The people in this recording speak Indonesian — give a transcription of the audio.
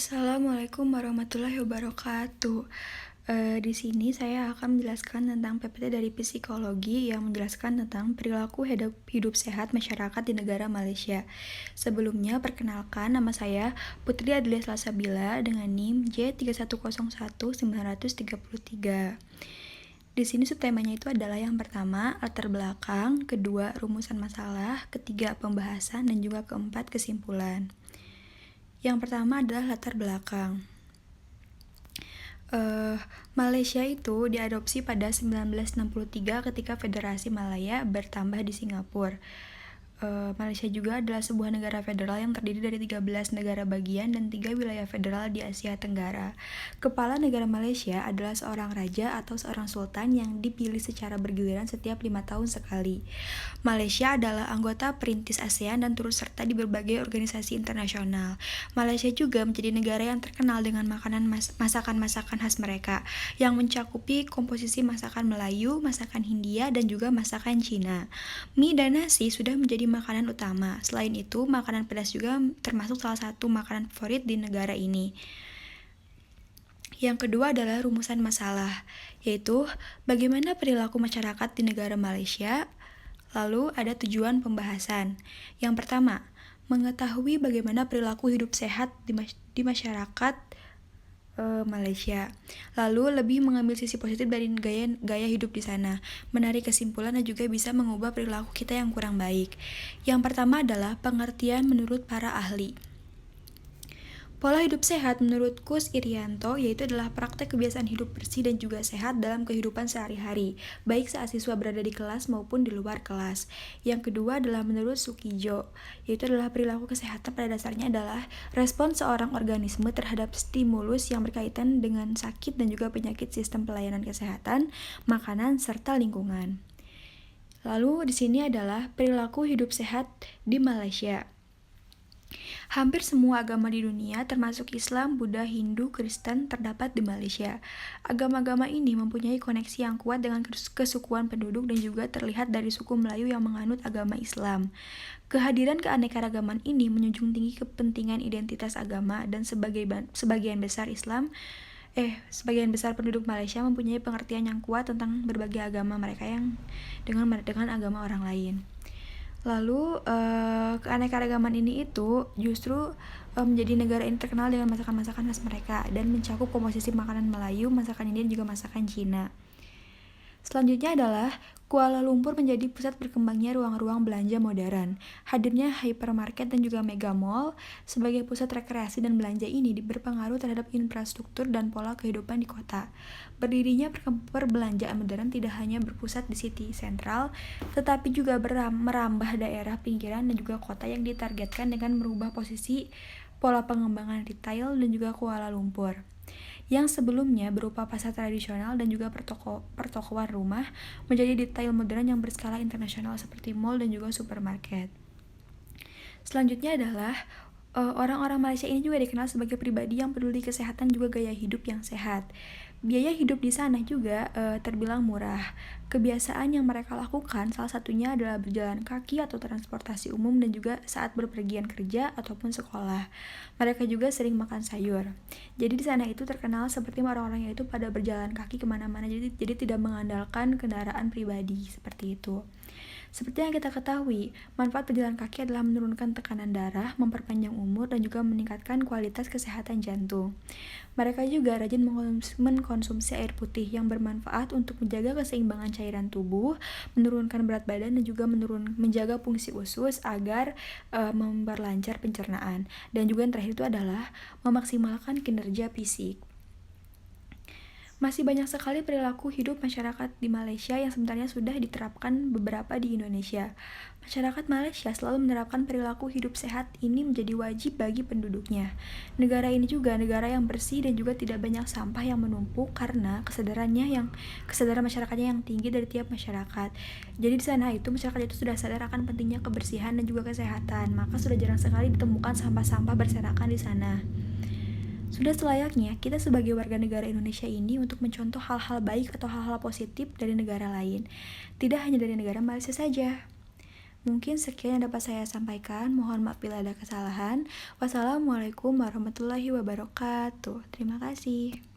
Assalamualaikum warahmatullahi wabarakatuh. Di sini saya akan menjelaskan tentang PPT dari psikologi yang menjelaskan tentang perilaku hidup sehat masyarakat di negara Malaysia. Sebelumnya, perkenalkan nama saya Putri Adelia Salsabila dengan NIM J1101933. Di sini subtemanya itu adalah yang pertama, latar belakang, kedua, rumusan masalah, ketiga, pembahasan, dan juga keempat, kesimpulan. Yang pertama adalah latar belakang. Malaysia itu diadopsi pada 1963 ketika Federasi Malaya bertambah di Singapura. Malaysia juga adalah sebuah negara federal yang terdiri dari 13 negara bagian dan 3 wilayah federal di Asia Tenggara. Kepala negara Malaysia adalah seorang raja atau seorang sultan yang dipilih secara bergiliran setiap 5 tahun sekali. Malaysia adalah anggota perintis ASEAN dan turut serta di berbagai organisasi internasional. Malaysia juga menjadi negara yang terkenal dengan masakan-masakan khas mereka, yang mencakupi komposisi masakan Melayu, masakan Hindia, dan juga masakan Cina. Mie dan nasi sudah menjadi makanan utama. Selain itu, makanan pedas juga termasuk salah satu makanan favorit di negara ini. Yang kedua adalah rumusan masalah, yaitu bagaimana perilaku masyarakat di negara Malaysia. Lalu ada tujuan pembahasan. Yang pertama, mengetahui bagaimana perilaku hidup sehat di masyarakat Malaysia. Lalu lebih mengambil sisi positif dari gaya hidup di sana, menarik kesimpulan dan juga bisa mengubah perilaku kita yang kurang baik. Yang pertama adalah pengertian menurut para ahli. Pola hidup sehat menurut Kus Irianto yaitu adalah praktek kebiasaan hidup bersih dan juga sehat dalam kehidupan sehari-hari, baik saat siswa berada di kelas maupun di luar kelas. Yang kedua adalah menurut Sukijo, yaitu adalah perilaku kesehatan pada dasarnya adalah respon seorang organisme terhadap stimulus yang berkaitan dengan sakit dan juga penyakit sistem pelayanan kesehatan, makanan, serta lingkungan. Lalu di sini adalah perilaku hidup sehat di Malaysia. Hampir semua agama di dunia, termasuk Islam, Buddha, Hindu, Kristen, terdapat di Malaysia. Agama-agama ini mempunyai koneksi yang kuat dengan kesukuan penduduk dan juga terlihat dari suku Melayu yang menganut agama Islam. Kehadiran keanekaragaman ini menjunjung tinggi kepentingan identitas agama dan sebagian besar penduduk Malaysia mempunyai pengertian yang kuat tentang berbagai agama mereka yang dengan agama orang lain. Lalu keanekaragaman ini itu justru menjadi negara ini terkenal dengan masakan-masakan khas mereka dan mencakup komposisi makanan Melayu, masakan India, dan juga masakan Cina. Selanjutnya adalah Kuala Lumpur menjadi pusat berkembangnya ruang-ruang belanja modern. Hadirnya hypermarket dan juga mega mall sebagai pusat rekreasi dan belanja ini berpengaruh terhadap infrastruktur dan pola kehidupan di kota. Berdirinya perbelanjaan modern tidak hanya berpusat di City Central, tetapi juga merambah daerah pinggiran dan juga kota yang ditargetkan dengan merubah posisi pola pengembangan retail dan juga Kuala Lumpur yang sebelumnya berupa pasar tradisional dan juga pertokoan rumah menjadi detail modern yang berskala internasional seperti mall dan juga supermarket. Selanjutnya adalah orang-orang Malaysia ini juga dikenal sebagai pribadi yang peduli kesehatan juga gaya hidup yang sehat. Biaya hidup di sana juga terbilang murah. Kebiasaan yang mereka lakukan salah satunya adalah berjalan kaki atau transportasi umum dan juga saat berpergian kerja ataupun sekolah. Mereka juga sering makan sayur. Jadi di sana itu terkenal seperti orang-orangnya itu pada berjalan kaki kemana-mana, jadi tidak mengandalkan kendaraan pribadi seperti itu. Seperti yang kita ketahui, manfaat berjalan kaki adalah menurunkan tekanan darah, memperpanjang umur, dan juga meningkatkan kualitas kesehatan jantung. Mereka juga rajin mengkonsumsi air putih yang bermanfaat untuk menjaga keseimbangan cairan tubuh, menurunkan berat badan, dan juga menjaga fungsi usus agar memperlancar pencernaan. Dan juga yang terakhir itu adalah memaksimalkan kinerja fisik. Masih banyak sekali perilaku hidup masyarakat di Malaysia yang sebenarnya sudah diterapkan beberapa di Indonesia. Masyarakat Malaysia selalu menerapkan perilaku hidup sehat ini menjadi wajib bagi penduduknya. Negara ini juga negara yang bersih dan juga tidak banyak sampah yang menumpuk karena kesadaran masyarakatnya yang tinggi dari tiap masyarakat. Jadi di sana itu masyarakat itu sudah sadar akan pentingnya kebersihan dan juga kesehatan. Maka sudah jarang sekali ditemukan sampah-sampah berserakan di sana. Sudah selayaknya kita sebagai warga negara Indonesia ini untuk mencontoh hal-hal baik atau hal-hal positif dari negara lain, tidak hanya dari negara Malaysia saja. Mungkin sekian yang dapat saya sampaikan. Mohon maaf bila ada kesalahan. Wassalamualaikum warahmatullahi wabarakatuh. Terima kasih.